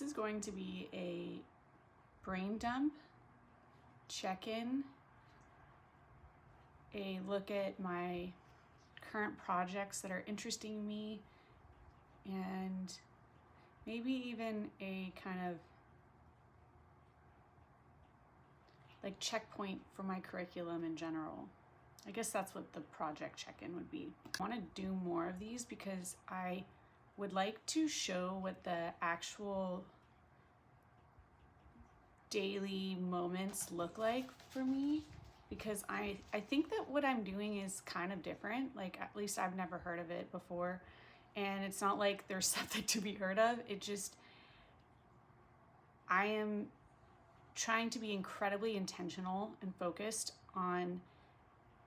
this is going to be a brain dump, check-in, a look at my current projects that are interesting me, and maybe even a kind of like checkpoint for my curriculum in general. I guess that's what the project check-in would be. I want to do more of these because I would like to show what the actual daily moments look like for me, because I think that what I'm doing is kind of different. Like, at least I've never heard of it before, and it's not like there's something to be heard of. It just, I am trying to be incredibly intentional and focused on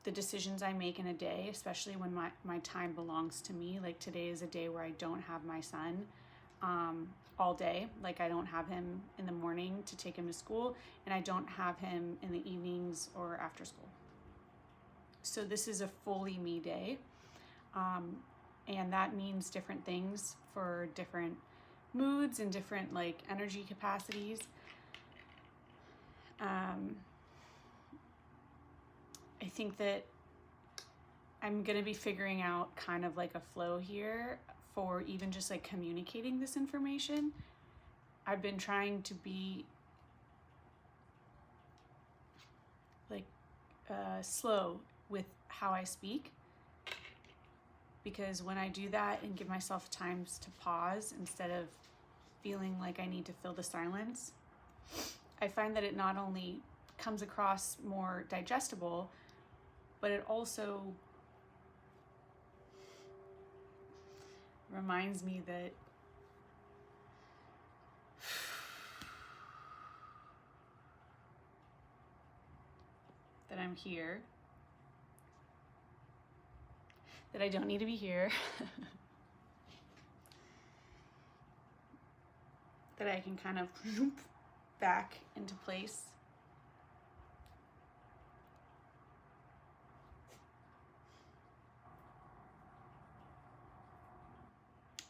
the decisions I make in a day, especially when my time belongs to me. Like, today is a day where I don't have my son all day. Like, I don't have him in the morning to take him to school, and I don't have him in the evenings or after school. So this is a fully me day. And that means different things for different moods and different like energy capacities. I think that I'm going to be figuring out kind of like a flow here for even just like communicating this information. I've been trying to be like slow with how I speak, because when I do that and give myself times to pause instead of feeling like I need to fill the silence, I find that it not only comes across more digestible, but it also reminds me that I'm here, that I don't need to be here, that I can kind of back into place.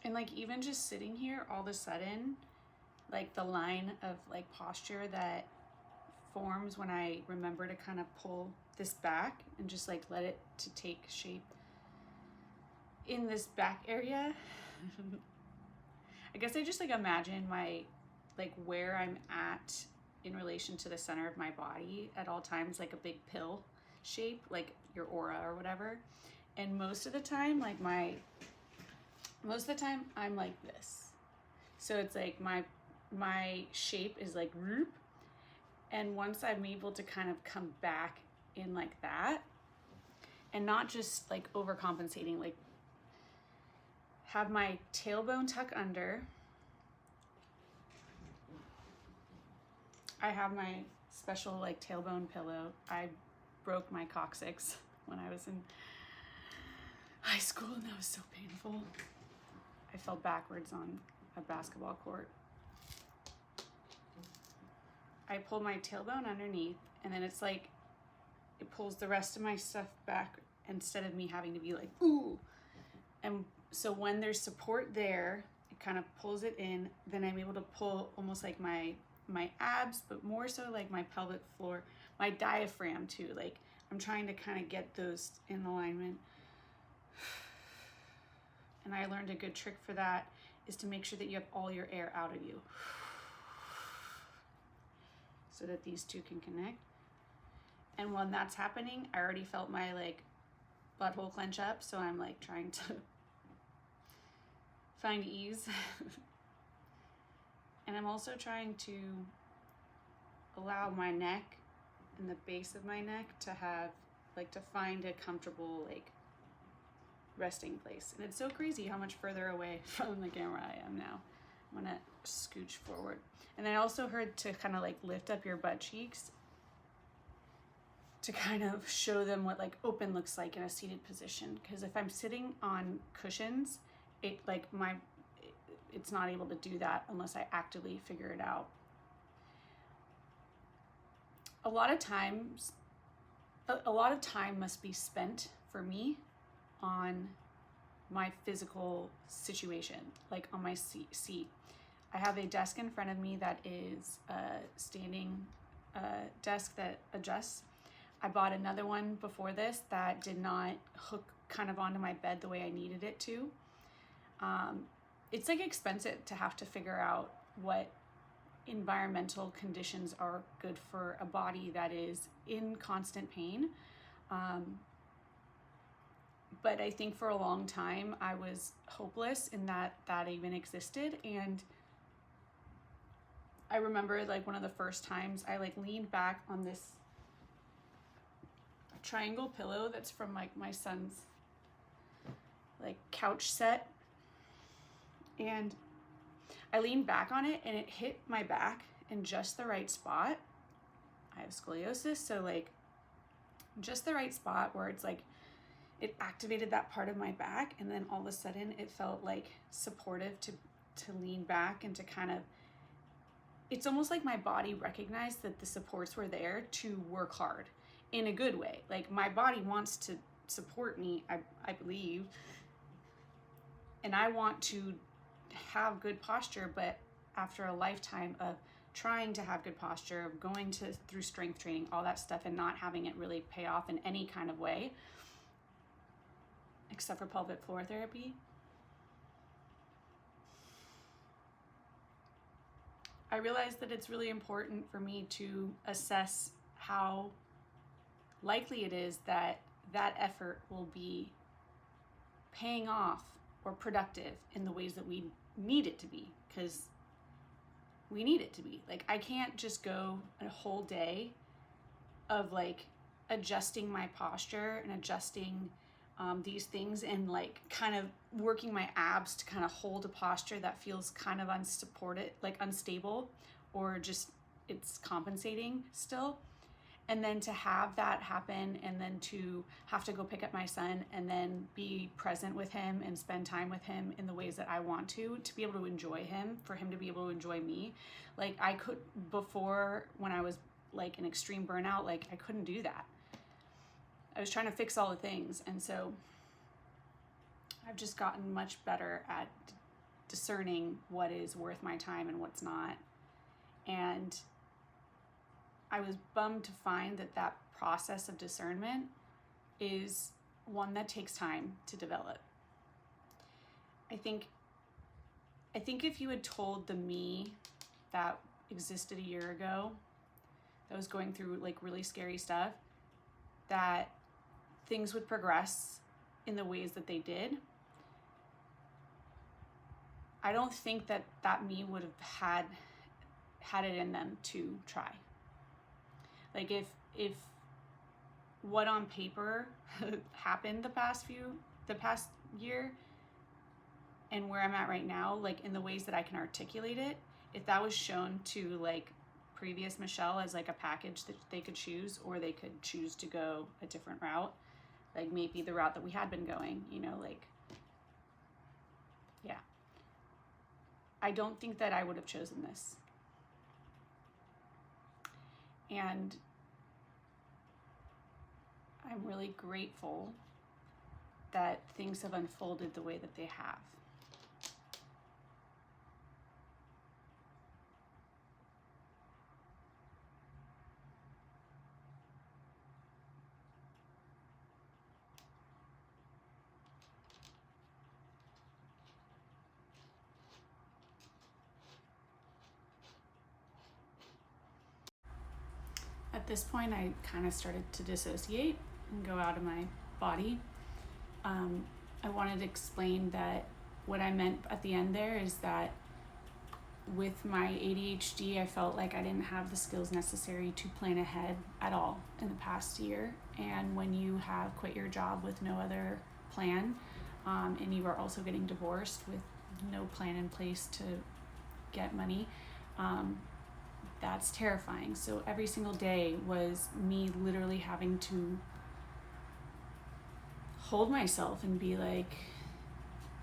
And like, even just sitting here, all of a sudden, like the line of like posture that forms when I remember to kind of pull this back and just like let it to take shape in this back area. I guess I just like imagine my, like where I'm at in relation to the center of my body at all times, like a big pill shape, like your aura or whatever. And most of the time, I'm like this. So it's like my shape is like roop. And once I'm able to kind of come back in like that, and not just like overcompensating, like have my tailbone tuck under. I have my special like tailbone pillow. I broke my coccyx when I was in high school, and that was so painful. I fell backwards on a basketball court. I pull my tailbone underneath, and then it's like it pulls the rest of my stuff back instead of me having to be like, ooh. And so when there's support there, it kind of pulls it in. Then I'm able to pull almost like my abs, but more so like my pelvic floor, my diaphragm too. Like, I'm trying to kind of get those in alignment. And I learned a good trick for that is to make sure that you have all your air out of you, so that these two can connect. And when that's happening, I already felt my like butthole clench up, so I'm like trying to find ease. And I'm also trying to allow my neck and the base of my neck to have like to find a comfortable like resting place. And it's so crazy how much further away from the camera I am now. I'm gonna scooch forward. And I also heard to kind of like lift up your butt cheeks to kind of show them what like open looks like in a seated position. Because if I'm sitting on cushions, it's not able to do that unless I actively figure it out. A lot of time must be spent for me on my physical situation, like on my seat. I have a desk in front of me that is a standing desk that adjusts. I bought another one before this that did not hook kind of onto my bed the way I needed it to. It's like expensive to have to figure out what environmental conditions are good for a body that is in constant pain. But I think for a long time I was hopeless in that even existed. And I remember like one of the first times I like leaned back on this triangle pillow that's from like my son's like couch set, and I leaned back on it and it hit my back in just the right spot. I have scoliosis, so like just the right spot where it's like it activated that part of my back, and then all of a sudden it felt like supportive to lean back and to kind of, it's almost like my body recognized that the supports were there to work hard in a good way. Like my body wants to support me, I believe, and I want to have good posture, but after a lifetime of trying to have good posture, of going through strength training, all that stuff, and not having it really pay off in any kind of way, except for pelvic floor therapy, I realized that it's really important for me to assess how likely it is that that effort will be paying off or productive in the ways that we need it to be, because we need it to be. Like I can't just go a whole day of like adjusting my posture and adjusting these things and like kind of working my abs to kind of hold a posture that feels kind of unsupported, like unstable, or just it's compensating still. And then to have that happen, and then to have to go pick up my son and then be present with him and spend time with him in the ways that I want to be able to enjoy him, for him to be able to enjoy me. Like I could, before when I was like an extreme burnout, like I couldn't do that. I was trying to fix all the things. And so I've just gotten much better at discerning what is worth my time and what's not. And I was bummed to find that process of discernment is one that takes time to develop. I think if you had told the me that existed a year ago, that was going through like really scary stuff, that things would progress in the ways that they did, I don't think that me would have had it in them to try. Like if what on paper happened the past year and where I'm at right now, like in the ways that I can articulate it, if that was shown to like previous Michelle as like a package that they could choose, or they could choose to go a different route, like maybe the route that we had been going, you know, like, yeah. I don't think that I would have chosen this. And I'm really grateful that things have unfolded the way that they have. At this point, I kind of started to dissociate and go out of my body. I wanted to explain that what I meant at the end there is that with my ADHD, I felt like I didn't have the skills necessary to plan ahead at all in the past year. And when you have quit your job with no other plan, and you are also getting divorced with no plan in place to get money, that's terrifying. So every single day was me literally having to hold myself and be like,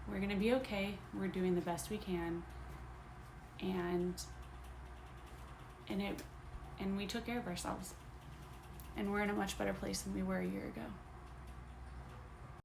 we're gonna be okay, we're doing the best we can, and we took care of ourselves, and we're in a much better place than we were a year ago.